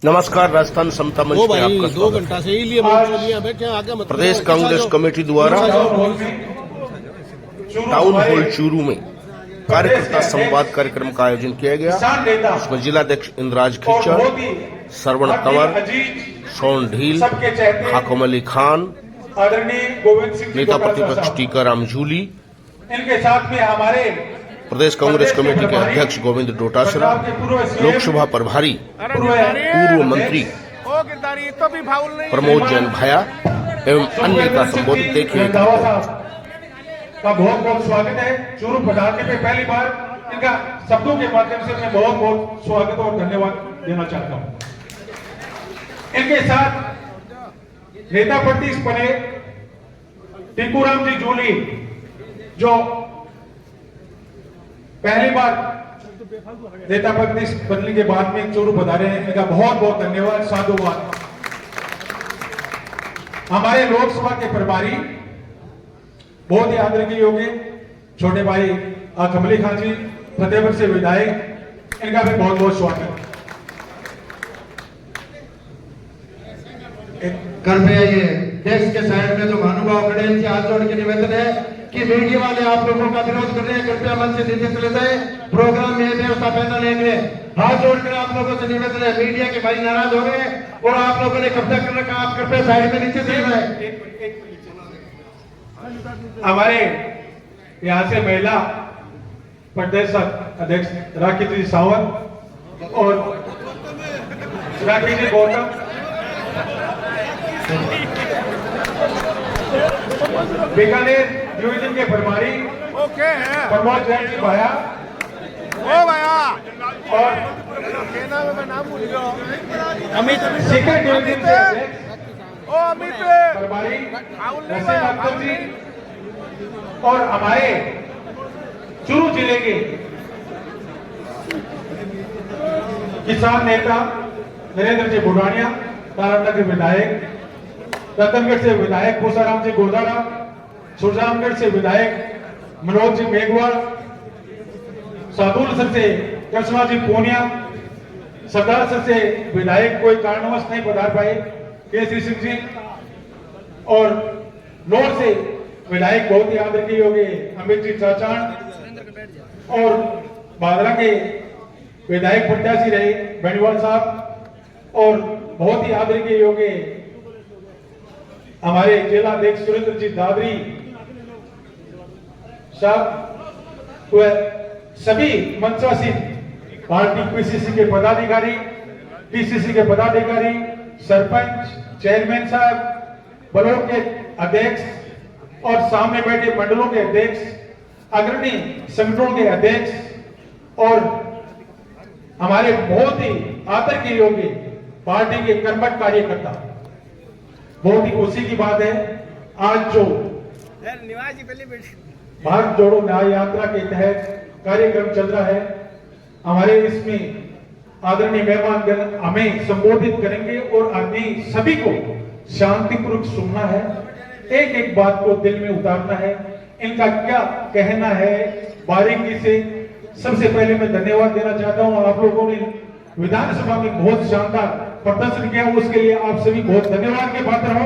नमस्कार, राजस्थान समता मंच में आपका स्वागत है। प्रदेश कांग्रेस कमेटी द्वारा टाउन हॉल चूरू में कार्यकर्ता संवाद कार्यक्रम का आयोजन किया गया। इसमें जिलाध्यक्ष इंद्राज खिच्चर, श्रवण तंवर, सोन ढील, हाकिम अली खान, नेता प्रतिपक्ष टीकाराम झूली, इनके साथ में हमारे प्रदेश कांग्रेस कमेटी के अध्यक्ष गोविंद डोटासरा, लोकसभा प्रभारी पूर्व मंत्री प्रमोद जैन भाया एवं अन्य का संबोधित देखिए। का बहुत बहुत स्वागत है। चूरू पधारने पे पहली बार इनका शब्दों के माध्यम से मैं बहुत बहुत स्वागत और धन्यवाद देना चाहता हूं। इनके साथ नेता प्रतिपक्ष बने टीकाराम जी झूली, जो पहली बार नेता प्रतिपक्ष बनने के बाद में चूरू पधारे हैं, इनका बहुत बहुत धन्यवाद, साधुवाद। हमारे लोकसभा के प्रभारी बहुत ही आदरणीय होंगे छोटे भाई हाकिम अली खान जी, फतेहपुर से विधायक, इनका भी बहुत बहुत स्वागत। कृपया ये डेस्क के साइड में जो महानुभाव खड़े हैं, हाथ जोड़ के निवेदन है कि मीडिया वाले आप लोगों का विरोध कर रहे हैं, कृपया मंच से नीचे चले जाए। प्रोग्राम में व्यवस्था पैनल लेंगे। हाथ जोड़कर आप लोगों से निवेदन है, मीडिया के भाई नाराज हो गए और आप लोगों ने कब्जा कर रखा, आप कृपया साइड में नीचे चले जाए। हमारे यहाँ से महिला प्रदेश अध्यक्ष राखी जी सावंत और राखी जी गौतम, बीकानेर डिवीजन के प्रभारी प्रमोद जैन जी भाया और अमित सीकर डिवीजन से अध्यक्ष प्रभारी नसीम अख्तर जी और हमारे चूरू जिले के किसान नेता नरेंद्र जी बुढ़ानिया, तारानगर के विधायक, रतनगढ़ से विधायक भूसाराम जी गोदारा, सुरजामगढ़ से विधायक मनोज जी मेघवाल, सादुल से कृष्णा जी पूनिया, सरदार से विधायक कोई कारणवश नहीं पधार पाए केसरी सिंह जी, और नोर से विधायक बहुत ही आदरणीय हो गए अमित जी चाचान, और भादरा के विधायक प्रत्याशी रहे बेनीवाल साहब, और बहुत ही आदरणीय हो गए हमारे जिला अध्यक्ष सुरेंद्र जी दादरी साहब, सभी मंचासीन पार्टी पीसीसी के पदाधिकारी, पीसीसी के पदाधिकारी, सरपंच, चेयरमैन साहब, ब्लॉक के अध्यक्ष और सामने बैठे मंडलों के अध्यक्ष, अग्रणी संगठनों के अध्यक्ष और हमारे बहुत ही आदर के योग्य पार्टी के कर्मठ कार्यकर्ता, बहुत ही खुशी की बात है आज जो भारत जोड़ो न्याय यात्रा के तहत कार्यक्रम चल रहा है, हमारे इसमें आदरणीय मेहमानगण हमें संबोधित करेंगे और हमें सभी को शांतिपूर्वक सुनना है, एक एक बात को दिल में उतारना है, इनका क्या कहना है बारीकी से। सबसे पहले मैं धन्यवाद देना चाहता हूं, आप लोगों ने विधानसभा में बहुत शानदार प्रदर्शन किया, उसके लिए आप सभी बहुत धन्यवाद के पात्र हो।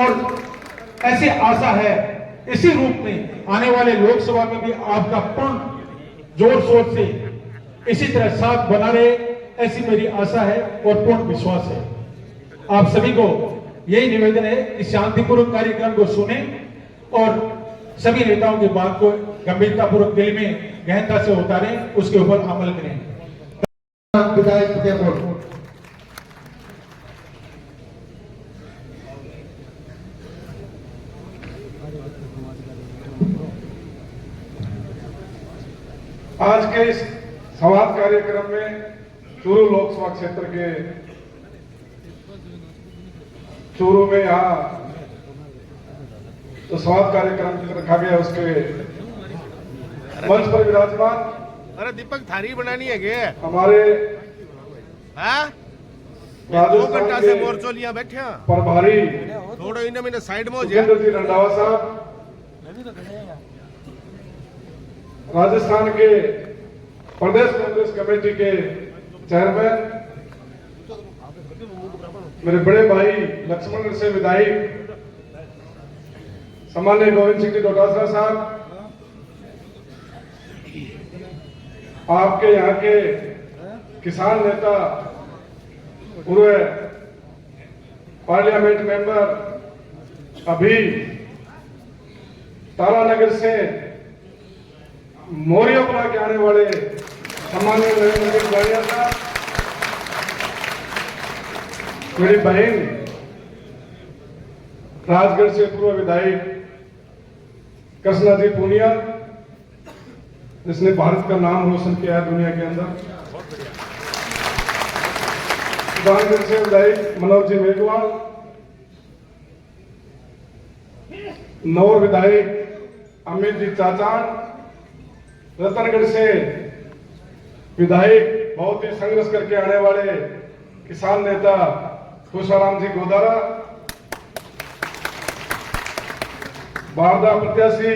और ऐसी आशा है इसी रूप में आने वाले लोकसभा में भी आपका पूर्ण जोर शोर से इसी तरह साथ बना रहे, ऐसी मेरी आशा है और पूर्ण विश्वास है। आप सभी को यही निवेदन है कि शांतिपूर्वक कार्यक्रम को सुने और सभी नेताओं की बात को गंभीरतापूर्वक दिल में गहनता से उतारें, उसके ऊपर अमल करें। आज के इस संवाद कार्यक्रम में चूरू लोकसभा क्षेत्र के चूरू में यहाँ जो संवाद कार्यक्रम रखा गया उसके मंच पर विराजमान, अरे दीपक थारी बनानी है क्या हमारे राजस्थान से मोर्चोलियां बैठे प्रभारी थोड़ा इन्हें मैंने साइड में सुखेंद्र जी रंधावा साहब, राजस्थान के प्रदेश कांग्रेस कमेटी के चेयरमैन मेरे बड़े भाई लक्ष्मण से विधायक सम्मान्य गोविंद सिंह जी डोटासरा साहब, आपके यहाँ के किसान नेता, पूर्व पार्लियामेंट मेंबर, अभी तारानगर से मोरियापुरा के आने वाले सम्मान्य नरेंद्र सिंह जाड़िया साहब, मेरी बहन राजगढ़ से पूर्व विधायक कृष्णा जी पूनिया, जिसने भारत का नाम रोशन किया है दुनिया के अंदर, सुल्तानगंज से विधायक मनोज जी मेघवाल, नौर विधायक अमित जी चाचान, रतनगढ़ से विधायक बहुत ही संघर्ष करके आने वाले किसान नेता खुशाराम जी गोदारा, बारदा प्रत्याशी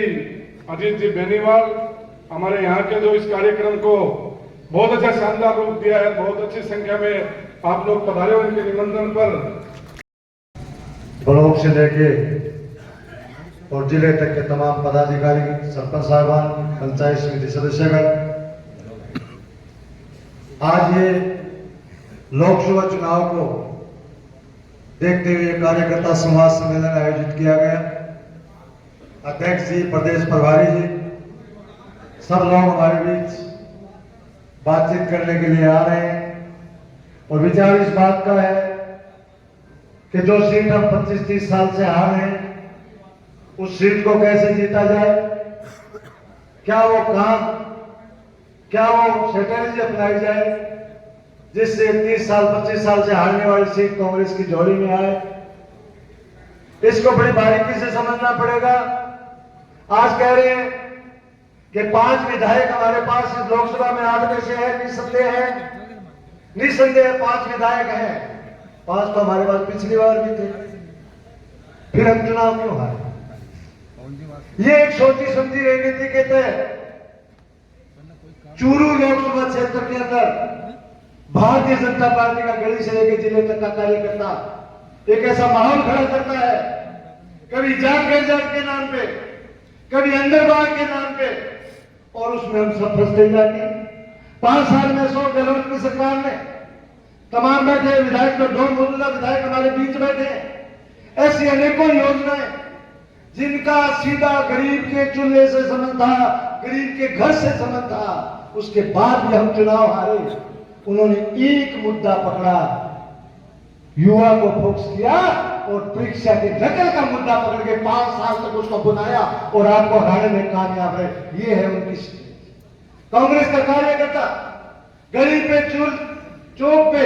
अजीत जी बेनीवाल, हमारे यहाँ के जो इस कार्यक्रम को बहुत अच्छा शानदार रूप दिया है, बहुत अच्छी संख्या में आप लोग पधारे हो इनके निमंत्रण पर। ब्लॉक से लेके और जिले तक के तमाम पदाधिकारी, सरपंच साहबान, पंचायत समिति सदस्यगण, आज ये लोकसभा चुनाव को देखते हुए कार्यकर्ता संवाद सम्मेलन आयोजित किया गया। अध्यक्ष जी, प्रदेश प्रभारी जी, सब लोग हमारे बीच बातचीत करने के लिए आ रहे हैं और विचार इस बात का है कि जो सीट हम 25-30 साल से हार रहे हैं, उस सीट को कैसे जीता जाए, क्या वो काम, क्या वो स्ट्रेटेजी अपनाई जाए जिससे 30 साल 25 साल से हारने वाली सीट कांग्रेस की झोली में आए। इसको बड़ी बारीकी से समझना पड़ेगा। आज कह रहे हैं कि 5 विधायक हमारे पास इस लोकसभा में आने से है, निसंदेह 5 विधायक हैं। 5 तो हमारे पास पिछली बार भी थे, फिर हम चुनाव क्यों हारे? ये एक सोची समझी रणनीति के तहत चूरू लोकसभा क्षेत्र के अंदर भारतीय जनता पार्टी का गली से लेकर जिले तक का कार्यकर्ता एक ऐसा माहौल खड़ा करता है, कभी जान गैरजान के नाम पे, कभी अंदरबार के नाम पे, और उसमें हम सब फंसते जाते हैं। 5 साल में 100 गहलोत की सरकार ने तमाम बैठे विधायक, तो 2 मौजूदा विधायक हमारे बीच बैठे हैं। ऐसी अनेकों योजनाएं जिनका सीधा गरीब के चूल्हे से संबंध था, गरीब के घर से संबंध था, उसके बाद भी हम चुनाव हारे। उन्होंने एक मुद्दा पकड़ा, युवा को फोकस किया और परीक्षा के नकल का मुद्दा पकड़ के 5 साल तक उसको बुनाया और आपको हराने में कामयाब है। ये है उनकी कांग्रेस का कार्यकर्ता गरीब पे चौक पे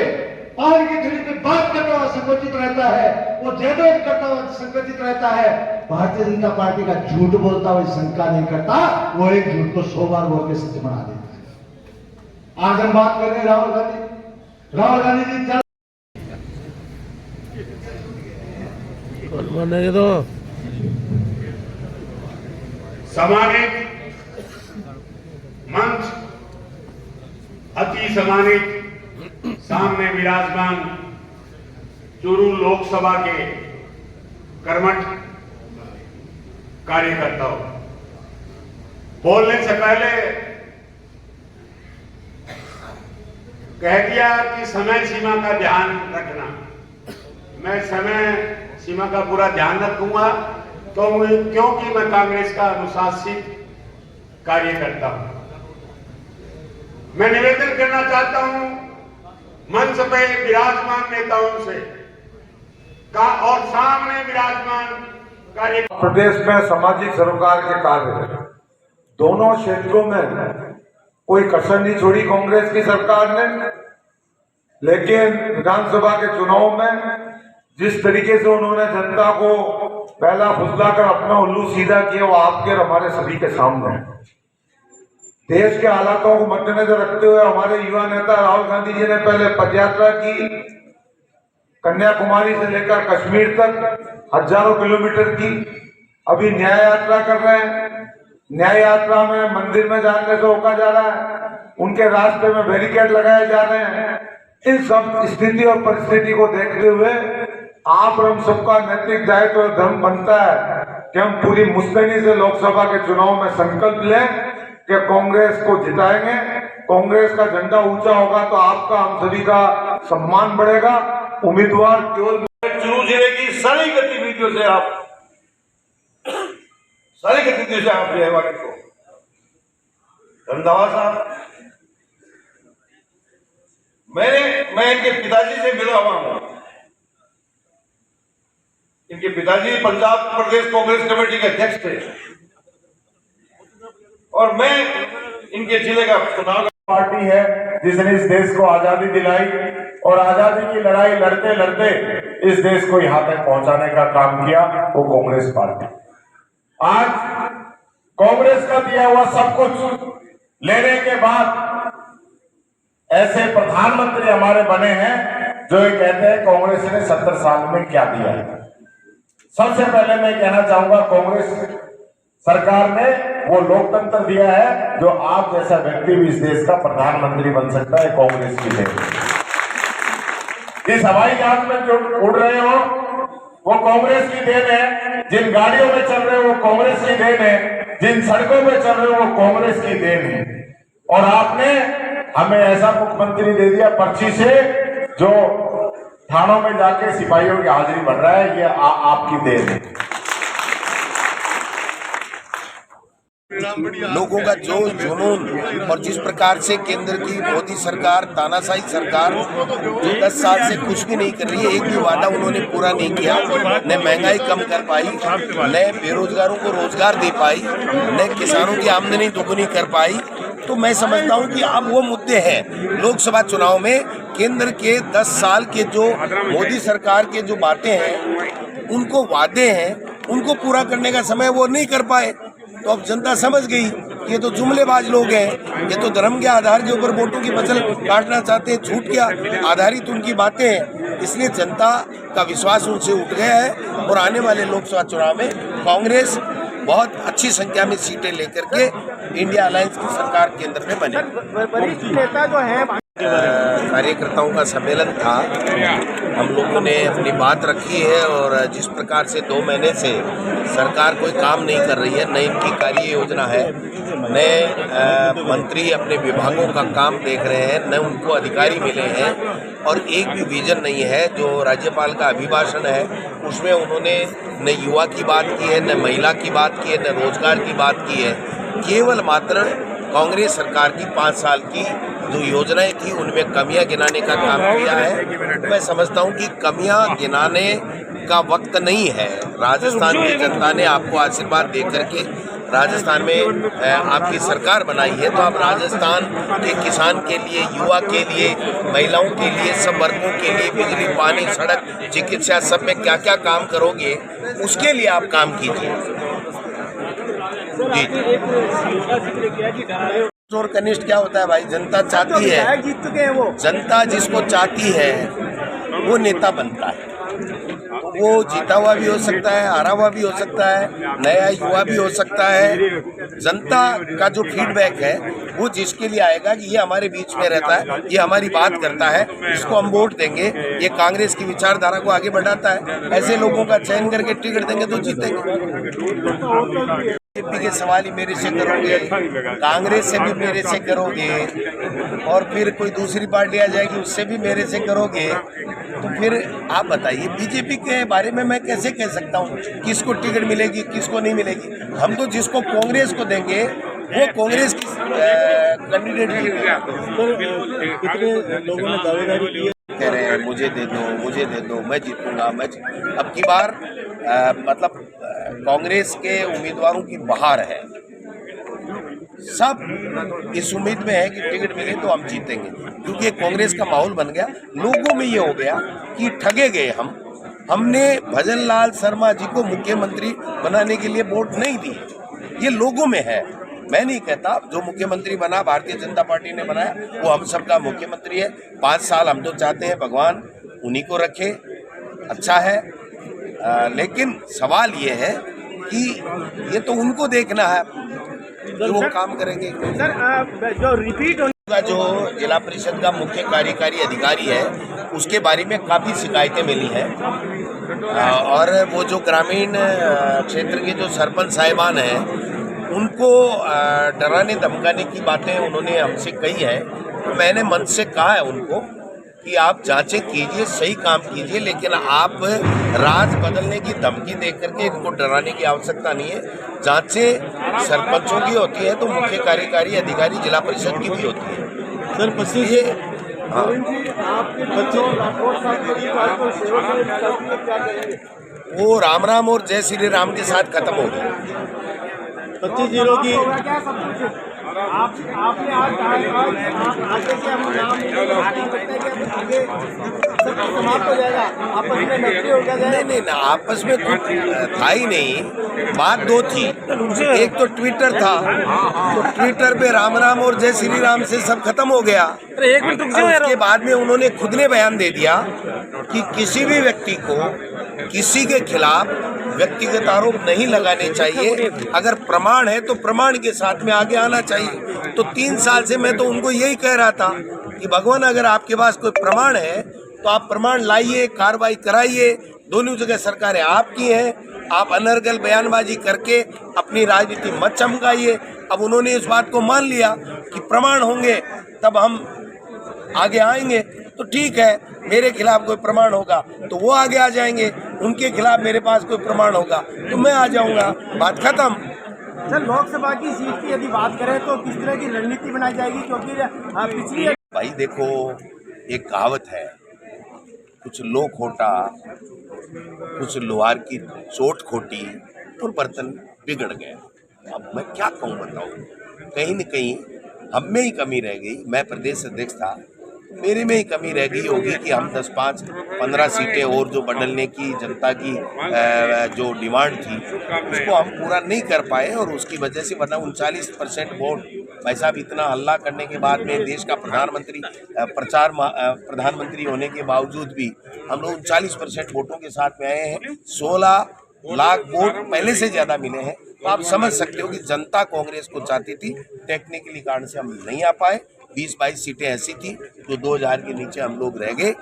पान की थैली पे बात करता हुआ संकोचित रहता है, वो जयदोज करता हुआ संकोचित रहता है। भारतीय जनता पार्टी का झूठ बोलता हुआ शंका नहीं करता, वो एक झूठ को 100 बार बोल के सत्य बना देता है। आज हम बात कर रहे हैं राहुल गांधी जी चल सम्मानित मंच, अति सम्मानित सामने विराजमान चूरू लोकसभा के कर्मठ कार्यकर्ताओं, बोलने से पहले कह दिया कि समय सीमा का ध्यान रखना। मैं समय सीमा का पूरा ध्यान रखूंगा, तो क्योंकि मैं कांग्रेस का अनुशासित कार्यकर्ता हूं। मैं निवेदन करना चाहता हूं मंच पे विराजमान नेताओं से और सामने विराजमान कार्यकर्ता। प्रदेश में सामाजिक सरोकार के कार्य दोनों क्षेत्रों में कोई कसर नहीं छोड़ी कांग्रेस की सरकार ने, लेकिन विधानसभा के चुनाव में जिस तरीके से उन्होंने जनता को पहला फुसलाकर अपना उल्लू सीधा किया, वो आपके और हमारे सभी के सामने है। देश के हालातों को मद्देनजर रखते हुए हमारे युवा नेता राहुल गांधी जी ने पहले पदयात्रा की, कन्याकुमारी से लेकर कश्मीर तक हजारों किलोमीटर की। अभी न्याय यात्रा कर रहे हैं। न्याय यात्रा में मंदिर में जाने से रोका जा रहा है, उनके रास्ते में बैरिकेड लगाए जा रहे हैं। इस सब स्थिति और परिस्थिति को देखते हुए आप और हम सबका नैतिक दायित्व और धर्म बनता है कि हम पूरी मुस्तैदी से लोकसभा के चुनाव में संकल्प लें कि कांग्रेस को जिताएंगे। कांग्रेस का झंडा ऊंचा होगा तो आपका, हम सभी का सम्मान बढ़ेगा। उम्मीदवार केवल चुरू जिले की सारी गतिविधियों से आप रहवाले को रंधावा साहब, मैं इनके पिताजी से मिला हुआ हूं। इनके पिताजी पंजाब प्रदेश कांग्रेस कमेटी के अध्यक्ष थे और मैं इनके जिले का चुनाव पार्टी है जिसने इस देश को आजादी दिलाई और आजादी की लड़ाई लड़ते लड़ते इस देश को यहां तक पहुंचाने का काम किया, वो कांग्रेस पार्टी। आज कांग्रेस का दिया हुआ सब कुछ लेने के बाद ऐसे प्रधानमंत्री हमारे बने हैं जो ये कहते हैं कांग्रेस ने 70 साल में क्या दिया है। सबसे पहले मैं कहना चाहूंगा, कांग्रेस सरकार ने वो लोकतंत्र दिया है जो आप जैसा व्यक्ति भी इस देश का प्रधानमंत्री बन सकता है, कांग्रेस की देन। जिस हवाई जहाज में जो उड़ रहे हो वो कांग्रेस की देन है, जिन गाड़ियों में चल रहे हो वो कांग्रेस की देन है, जिन सड़कों में चल रहे हो वो कांग्रेस की देन है। और आपने हमें ऐसा मुख्यमंत्री दे दिया पर्ची से जो थानों में जाके सिपाहियों की हाजिरी भर रहा है, ये आपकी देन है। लोगों का जोश जुनून और जिस प्रकार से केंद्र की मोदी सरकार, तानाशाही सरकार जो 10 साल से कुछ भी नहीं कर रही है, एक भी वादा उन्होंने पूरा नहीं किया, न महंगाई कम कर पाई, न बेरोजगारों को रोजगार दे पाई, न किसानों की आमदनी दुगुनी कर पाई। तो मैं समझता हूं कि अब वो मुद्दे हैं लोकसभा चुनाव में केंद्र के 10 साल के जो मोदी सरकार के जो बातें हैं, उनको वादे हैं, उनको पूरा करने का समय वो नहीं कर पाए। तो अब जनता समझ गई ये तो जुमलेबाज लोग हैं, ये तो धर्म के आधार के ऊपर वोटों की फसल काटना चाहते हैं, झूठ के आधारित उनकी बातें हैं। इसलिए जनता का विश्वास उनसे उठ गया है और आने वाले लोकसभा चुनाव में कांग्रेस बहुत अच्छी संख्या में सीटें लेकर के इंडिया अलायंस की सरकार केंद्र में बने। वरिष्ठ नेता जो है कार्यकर्ताओं का सम्मेलन था, हम लोगों ने अपनी बात रखी है और जिस प्रकार से 2 महीने से सरकार कोई काम नहीं कर रही है, न इनकी कार्य योजना है, न मंत्री अपने विभागों का काम देख रहे हैं, न उनको अधिकारी मिले हैं और एक भी विजन नहीं है। जो राज्यपाल का अभिभाषण है उसमें उन्होंने न युवा की बात की है, न महिला की बात की है, न रोजगार की बात की है। केवल मात्र कांग्रेस सरकार की 5 साल की जो योजनाएं थी उनमें कमियां गिनाने का काम किया है। मैं समझता हूं कि कमियां गिनाने का वक्त नहीं है। राजस्थान की जनता ने आपको आशीर्वाद दे करके राजस्थान में आपकी सरकार बनाई है, तो आप राजस्थान के किसान के लिए, युवा के लिए, महिलाओं के लिए, सब वर्गों के लिए बिजली, पानी, सड़क, चिकित्सा, सब में क्या क्या काम करोगे उसके लिए आप काम कीजिए। और कनिष्ठ क्या होता है भाई, जनता चाहती है, जीत चुके हैं वो, जनता जिसको चाहती है वो नेता बनता है। वो जीता हुआ भी हो सकता है, हारा हुआ भी हो सकता है, नया युवा भी हो सकता है। जनता का जो फीडबैक है वो जिसके लिए आएगा कि ये हमारे बीच में रहता है, ये हमारी बात करता है, इसको हम वोट देंगे, ये कांग्रेस की विचारधारा को आगे बढ़ाता है, ऐसे लोगों का चयन करके टिकट देंगे तो जीतेंगे। बीजेपी के सवाल ही मेरे से करोगे, कांग्रेस से भी मेरे से करोगे और फिर कोई दूसरी पार्टी आ जाएगी उससे भी मेरे से करोगे, तो फिर आप बताइए बीजेपी के बारे में मैं कैसे कह सकता हूँ किसको टिकट मिलेगी किसको नहीं मिलेगी। हम तो जिसको कांग्रेस को देंगे वो कांग्रेस की कैंडिडेट कितने लोगों ने दावेदारी की कह रहे हैं मुझे दे दो, मैं जीतूंगा, अब की बार मतलब कांग्रेस के उम्मीदवारों की बहार है। सब इस उम्मीद में है कि टिकट मिले तो हम जीतेंगे, क्योंकि ये कांग्रेस का माहौल बन गया। लोगों में ये हो गया कि ठगे गए हमने भजन लाल शर्मा जी को मुख्यमंत्री बनाने के लिए वोट नहीं दी, ये लोगों में है। मैं नहीं कहता, जो मुख्यमंत्री बना भारतीय जनता पार्टी ने बनाया वो हम सबका मुख्यमंत्री है। 5 साल हम तो चाहते हैं भगवान उन्हीं को रखे, अच्छा है। लेकिन सवाल ये है कि ये तो उनको देखना है कि वो काम करेंगे। सर जो रिपीट का जो जिला परिषद का मुख्य कार्यकारी अधिकारी है उसके बारे में काफ़ी शिकायतें मिली हैं और वो जो ग्रामीण क्षेत्र के जो सरपंच साहिबान हैं उनको डराने धमकाने की बातें उन्होंने हमसे कही है। तो मैंने मन से कहा है उनको कि आप जांचें कीजिए, सही काम कीजिए, लेकिन आप राज बदलने की धमकी दे करके इनको डराने की आवश्यकता नहीं है। जांचें सरपंचों की होती है तो मुख्य कार्यकारी अधिकारी जिला परिषद की भी होती है। सर 25 ये हाँ, वो राम राम और जय श्री राम के साथ खत्म हो गई। 25-0 की आपने आज आगे से हम आगे समाप्त हो जाएगा, आपस में मैत्री हो जाएगा। नहीं, आपस में कुछ था ही नहीं। बात दो थी, एक तो ट्विटर था, तो ट्विटर पे राम राम और जय श्री राम से सब खत्म हो गया। उसके बाद में उन्होंने खुद ने बयान दे दिया कि किसी भी व्यक्ति को किसी के खिलाफ व्यक्तिगत आरोप नहीं लगाने चाहिए, अगर प्रमाण है तो प्रमाण के साथ में आगे आना चाहिए। तो 3 साल से मैं तो उनको यही कह रहा था कि भगवान अगर आपके पास कोई प्रमाण है तो आप प्रमाण लाइए, कार्रवाई कराइए। दोनों जगह सरकारें आपकी हैं, आप अनर्गल बयानबाजी करके अपनी राजनीति मत चमकाइए। अब उन्होंने इस बात को मान लिया कि प्रमाण होंगे तब हम आगे आएंगे, तो ठीक है। मेरे खिलाफ कोई प्रमाण होगा तो वो आगे आ जाएंगे, उनके खिलाफ मेरे पास कोई प्रमाण होगा तो मैं आ जाऊंगा, बात खत्म। सर लोकसभा की सीट की यदि बात करें तो किस तरह की रणनीति बनाई जाएगी, क्योंकि पिछली भाई देखो, एक कहावत है, कुछ लो खोटा कुछ लोहार की चोट खोटी और बर्तन बिगड़ गए। अब मैं क्या कहूँ बताऊँ, कहीं न कहीं हम में ही कमी रह गई। मैं प्रदेश अध्यक्ष था, मेरे में ही कमी रह गई होगी कि हम 10, 5, 15 सीटें और जो बदलने की जनता की जो डिमांड थी उसको हम पूरा नहीं कर पाए और उसकी वजह से वरना 39% वोट। भाई साहब, इतना हल्ला करने के बाद में देश का प्रधानमंत्री होने के बावजूद भी हम लोग 39% वोटों के साथ में आए हैं। 16 लाख वोट पहले से ज़्यादा मिले हैं। तो आप समझ सकते हो कि जनता कांग्रेस को चाहती थी, टेक्निकली कारण से हम नहीं आ पाए। 20-22 सीटें ऐसी थी जो 2000 के नीचे हम लोग रह गए,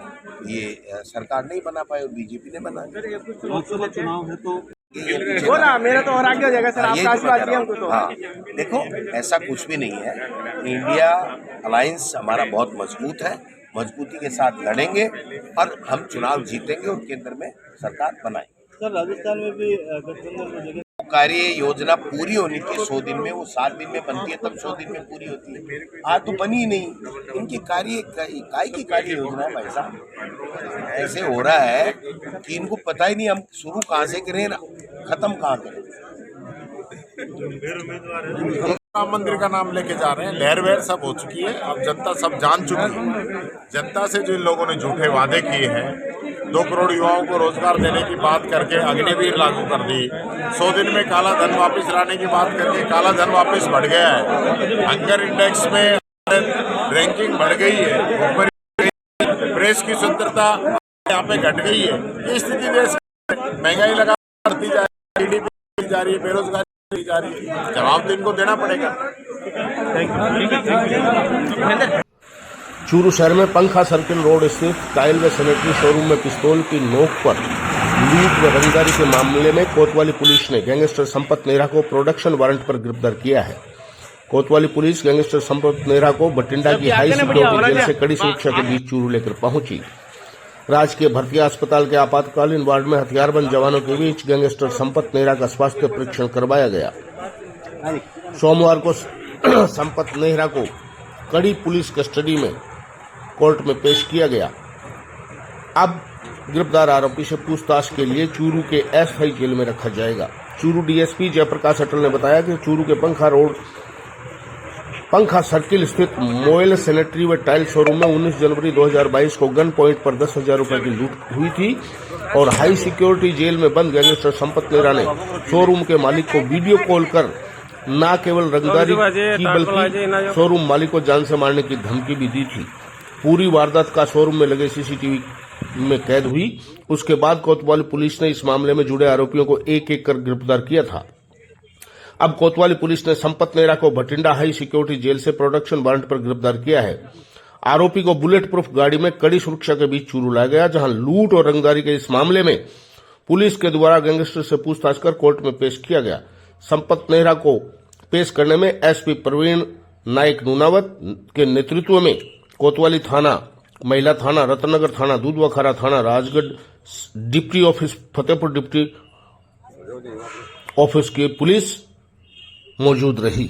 ये सरकार नहीं बना पाए और बीजेपी ने बना दिया। लोकसभा चुनाव है तो बोला मेरा तो और आगे हो जाएगा सर, आपका आशीर्वाद दिया हमको तो। हाँ, देखो ऐसा कुछ भी नहीं है। इंडिया अलायंस हमारा बहुत मजबूत है, मजबूती के साथ लड़ेंगे और हम चुनाव जीतेंगे और केंद्र में सरकार बनाएंगे। सर राजस्थान में भी गठबंधन में जगह कार्य योजना पूरी होनी थी 100 दिन में, वो 7 दिन में बनती है, तब 100 दिन में पूरी होती है। आज तो बनी ही नहीं। इनकी काय की कार्य योजना है भाई साहब। ऐसे हो रहा है कि इनको पता ही नहीं हम शुरू कहाँ से करें, खत्म कहाँ करें। राम मंदिर का नाम लेके जा रहे हैं, लहर वहर सब हो चुकी है। अब जनता सब जान चुकी है। जनता से जो इन लोगों ने झूठे वादे किए हैं, 2 करोड़ युवाओं को रोजगार देने की बात करके अग्निवीर लागू कर दी, 100 दिन में काला धन वापस लाने की बात करके काला धन वापस बढ़ गया है। हंगर इंडेक्स में रैंकिंग बढ़ गई है, ऊपर प्रेस की स्वतंत्रता यहाँ पे घट गई है। ये स्थिति देश में महंगाई लगा बढ़ती जा रही है, GDP जा रही है, बेरोजगारी जा रही है। जवाब तो इनको देना पड़ेगा। चूरू शहर में पंखा सर्किल रोड स्थित टाइल व सैनिटरी शोरूम में पिस्तौल की नोक पर लूट व रंगदारी के मामले में कोतवाली पुलिस ने गैंगस्टर संपत नेहरा को प्रोडक्शन वारंट पर गिरफ्तार किया है। कोतवाली पुलिस गैंगस्टर संपत नेहरा को बठिंडा की हाई सिक्योरिटी जेल से कड़ी सुरक्षा के बीच चूरू लेकर पहुंची। राजकीय भर्ती अस्पताल के आपातकालीन वार्ड में हथियारबंद जवानों के बीच गैंगस्टर संपत नेहरा का स्वास्थ्य परीक्षण करवाया गया। सोमवार को संपत नेहरा को कड़ी पुलिस कस्टडी में कोर्ट में पेश किया गया। अब गिरफ्तार आरोपी से पूछताछ के लिए चूरू के SI जेल में रखा जाएगा। चूरू DSP जयप्रकाश अटल ने बताया कि चूरू के पंखा सर्किल स्थित मोयल सैनिटरी व टाइल शोरूम में 19 जनवरी 2022 को गन पॉइंट पर 10,000 रुपए की लूट हुई थी और हाई सिक्योरिटी जेल में बंद गैंगस्टर संपत नेहरा ने शोरूम के मालिक को वीडियो कॉल कर न केवल रंगदारी की बल्कि शोरूम मालिक को जान से मारने की धमकी भी दी थी। पूरी वारदात का शोरूम में लगे CCTV में कैद हुई। उसके बाद कोतवाली पुलिस ने इस मामले में जुड़े आरोपियों को एक एक कर गिरफ्तार किया था। अब कोतवाली पुलिस ने संपत नेहरा को भटिंडा हाई सिक्योरिटी जेल से प्रोडक्शन वारंट पर गिरफ्तार किया है। आरोपी को बुलेट प्रूफ गाड़ी में कड़ी सुरक्षा के बीच चूरू लाया गया, जहां लूट और रंगदारी के इस मामले में पुलिस के द्वारा गैंगस्टर से पूछताछ कर कोर्ट में पेश किया गया। संपत नेहरा को पेश करने में एसपी प्रवीण नायक नूनावत के नेतृत्व में कोतवाली थाना, महिला थाना, रतनगर थाना, दूधवाखारा थाना, Rajgarh deputy office, Fatehpur deputy office की पुलिस मौजूद रही।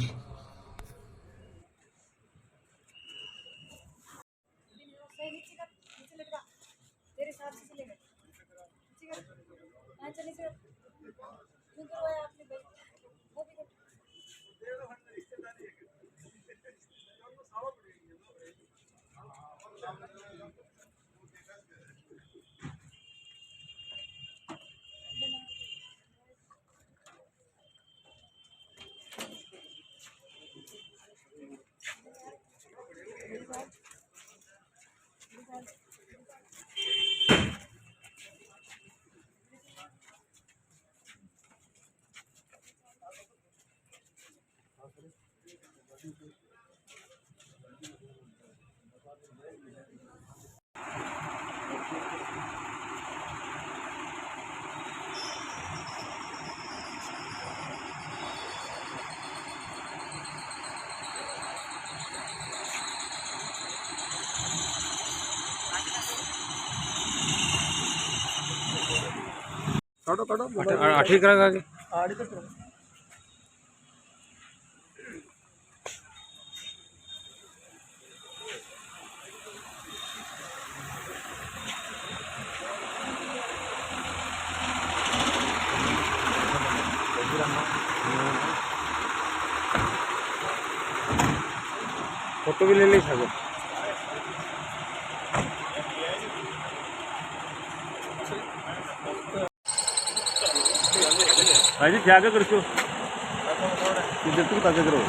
आठी करा आगे फोटो भी ले ली था भाई जी क्या कर छो तू ताके करो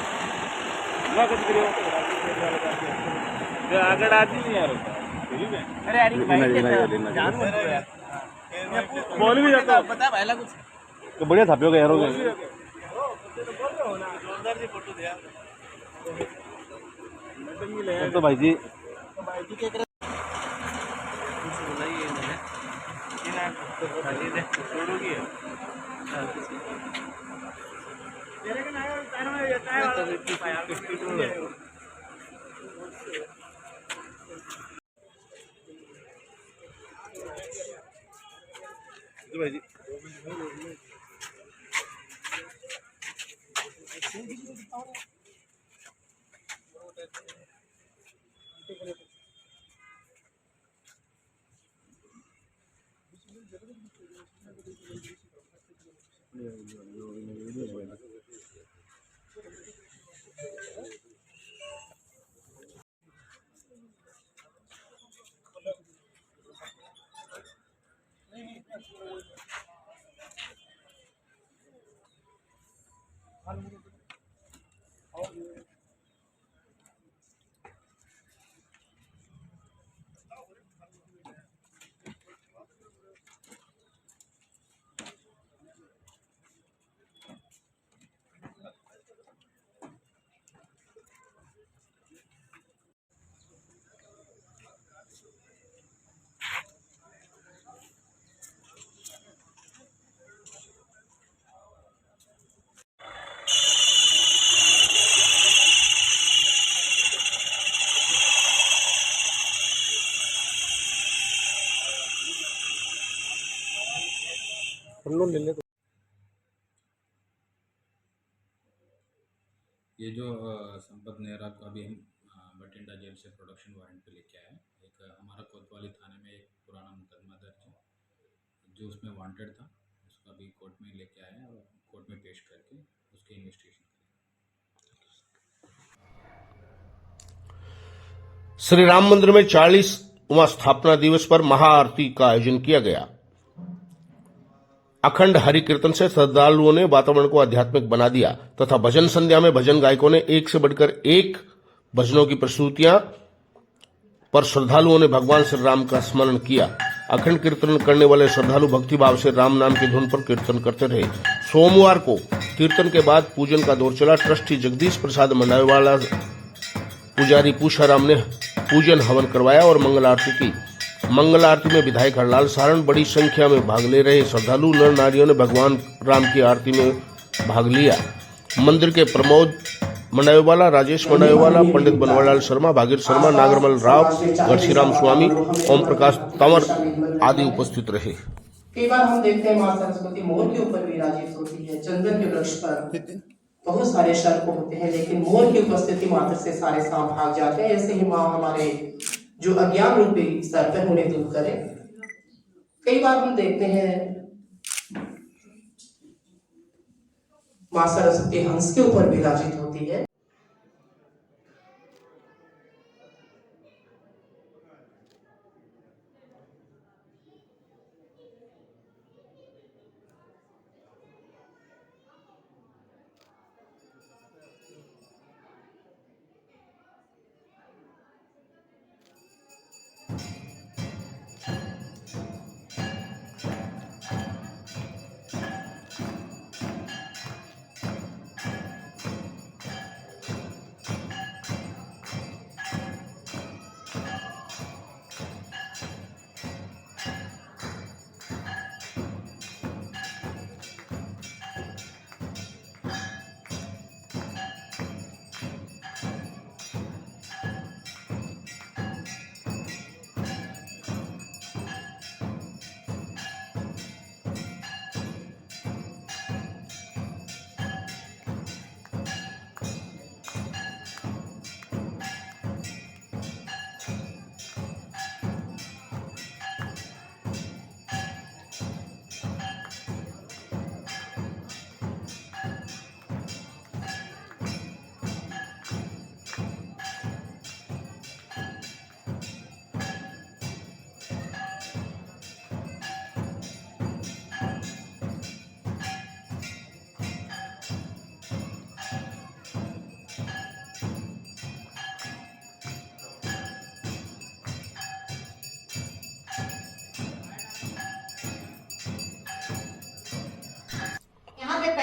आगे आती नहीं यार अरे यार बोल भी जाता पता भाई कुछ तो बढ़िया थापियो यार हो तो भाई जी भाई जी ले ले ये जो संपत नेहरा को अभी हम भटिंडा जेल से प्रोडक्शन वारंट पे लेके आए। एक हमारा कोतवाली थाने में एक पुराना मुकदमा दर्ज है जो उसमें वांटेड था, उसको अभी कोर्ट में लेके आए और कोर्ट में पेश करके उसकी इन्वेस्टिगेशन करेंगे। श्री राम मंदिर में 40वां स्थापना दिवस पर महाआरती का आयोजन किया गया। अखंड हरि कीर्तन से श्रद्धालुओं ने वातावरण को आध्यात्मिक बना दिया तथा भजन संध्या में भजन गायकों ने एक से बढ़कर एक भजनों की प्रस्तुतियां पर श्रद्धालुओं ने भगवान श्री राम का स्मरण किया। अखंड कीर्तन करने वाले श्रद्धालु भक्तिभाव से राम नाम की धुन पर कीर्तन करते रहे। सोमवार को कीर्तन के बाद पूजन का दौर चला। ट्रस्टी जगदीश प्रसाद मंडाईवाला, पुजारी पूछाराम ने पूजन हवन करवाया और मंगल आरती की। मंगल आरती में विधायक हरलाल सारण बड़ी संख्या में भाग ले रहे श्रद्धालु नर नारियों ने भगवान राम की आरती में भाग लिया। मंदिर के प्रमोद मंडाईवाला, राजेश मंडाईवाला, पंडित बनवारीलाल शर्मा, भागीर शर्मा, नागरमल राव, घनश्याम स्वामी, ओम प्रकाश तंवर आदि उपस्थित रहे। कई बार हम देखते हैं मां सरस्वती मोर के ऊपर विराजित होती है, चंदन के वृक्ष पर बहुत सारे सर्प होते हैं, लेकिन मोर की उपस्थिति मात्र से सारे सांप भाग जाते हैं। ऐसे ही मां हमारे जो अज्ञान रूपी सर्प है उन्हें दूर करे। कई बार हम देखते हैं मां सरस्वती हंस के ऊपर विराजित होती है।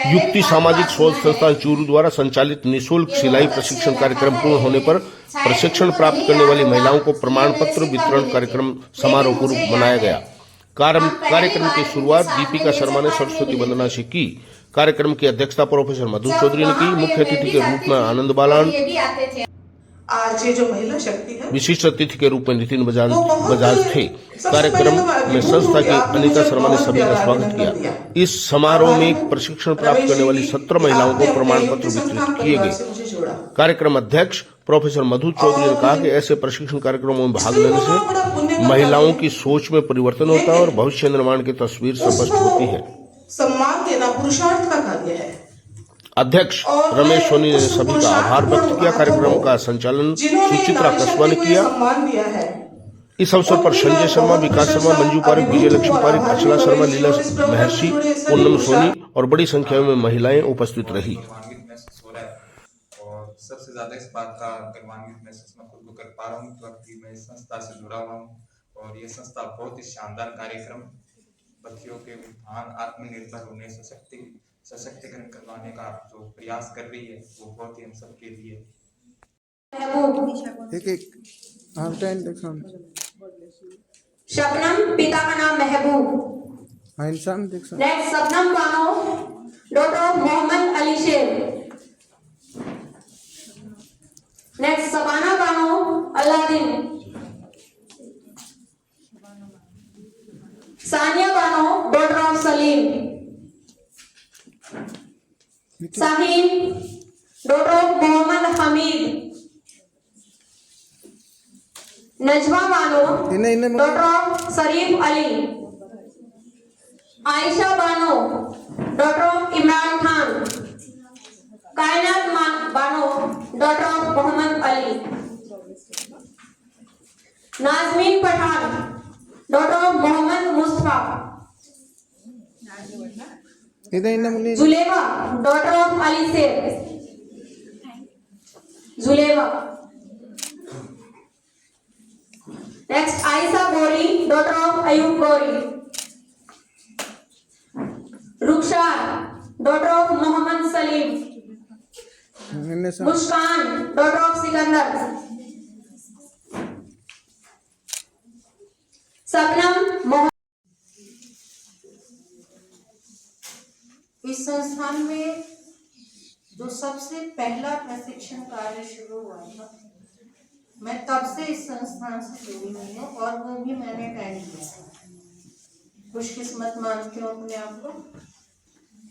युक्ति सामाजिक शोध संस्थान चूरू द्वारा संचालित निःशुल्क सिलाई प्रशिक्षण कार्यक्रम पूर्ण होने पर प्रशिक्षण प्राप्त करने वाली महिलाओं को प्रमाण पत्र वितरण कार्यक्रम समारोह पूर्वक मनाया गया। कार्यक्रम की शुरुआत दीपिका शर्मा ने सरस्वती वंदना से की। कार्यक्रम की अध्यक्षता प्रोफेसर मधु चौधरी ने की। मुख्य अतिथि के रूप में आनंद बालान, आज ये जो महिला शक्ति है, विशिष्ट अतिथि के रूप में नितिन बजाज थे। कार्यक्रम में संस्था की अनिता शर्मा ने सभी का स्वागत किया। इस समारोह में प्रशिक्षण प्राप्त करने वाली 17 महिलाओं को प्रमाण पत्र वितरित किए गए। कार्यक्रम अध्यक्ष प्रोफेसर मधु चौधरी ने कहा कि ऐसे प्रशिक्षण कार्यक्रमों में भाग लेने से महिलाओं की सोच में परिवर्तन होता है और भविष्य निर्माण की तस्वीर स्पष्ट होती है। सम्मान देना पुरुषार्थ का कार्य है। अध्यक्ष रमेश सोनी ने सभी का आभार व्यक्त किया। कार्यक्रम का संचालन सुचित्रा कस्बा ने किया। इस अवसर पर संजय शर्मा, विकास शर्मा, मंजू पारिक, विजय लक्ष्मी पारिक, अचला शर्मा, लीला महर्षि, पूनम सोनी और बड़ी संख्या में महिलाएं उपस्थित रही। और सबसे ज्यादा इस बात का गर्वान्वित महसूस मैं खुद को कर पा रहा हूँ क्योंकि मैं इस संस्था से जुड़ा हुआ हूँ और ये संस्था बहुत ही शानदार कार्यक्रम बच्चियों के उत्थान, आत्मनिर्भर होने, सशक्तिकरण करवाने का जो प्रयास कर रही है वो बहुत ही हम सबके लिए। शबनम, पिता का नाम Mehboob. Next Shabnam Bano, daughter of Mohammad Ali Sher. Next Shabana Bano, Aladin. Sania Bano, daughter of Salim. Sahin, daughter of Mohammad Hamid. Najma Bano, daughter of Sharif Ali. Ayesha Bano, daughter of Imran Khan. Kainat Bano, daughter of Mohammad Ali. Najmeen Pathan, daughter of Mohammad Mustafa. Juleva, daughter of Ali Sher. Juleva. Next Ayesha Ghori, daughter of Ayub Ghori. Rukhsar, daughter of Mohammad Salim, Muskan daughter of Sikandar, सपनम Mohammad. इस संस्थान में जो सबसे पहला प्रशिक्षण कार्य शुरू हुआ था, मैं तब से इस संस्थान से जुड़ी हुई हूँ और वो भी मैंने अटेंड किया था। खुशकिस्मत मानती हूँ अपने आप को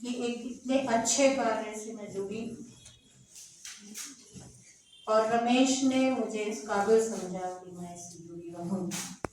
कि एक इतने अच्छे कार्य से मैं जुड़ी और रमेश ने मुझे इस काबिल समझा कि मैं इससे जुड़ी रहूँगी।